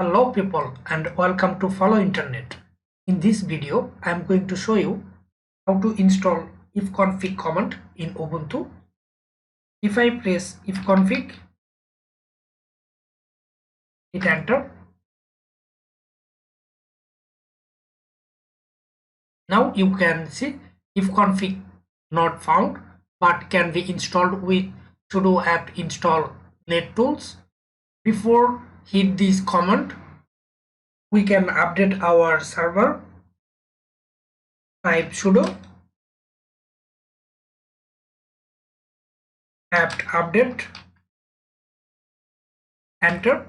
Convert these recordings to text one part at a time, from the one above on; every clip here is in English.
Hello people and welcome to Follow Internet. In this video, I am going to show you how to install ifconfig command in Ubuntu. If I press ifconfig, hit enter. Now you can see ifconfig not found but can be installed with sudo apt install net tools. Before hit this command, we can update our server. Type sudo apt update, enter.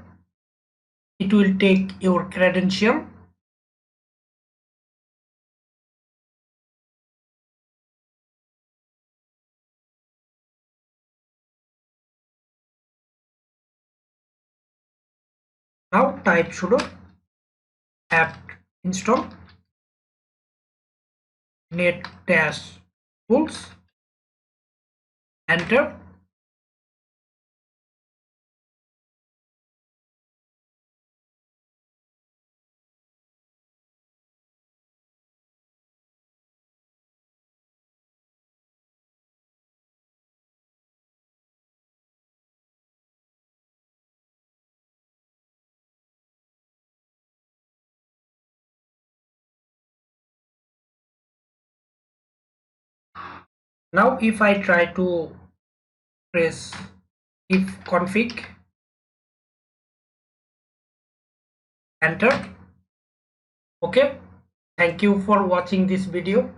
It will take your credential. Now type sudo apt install net tools, enter. Now if I try to press ifconfig, enter. Okay, thank you for watching this video.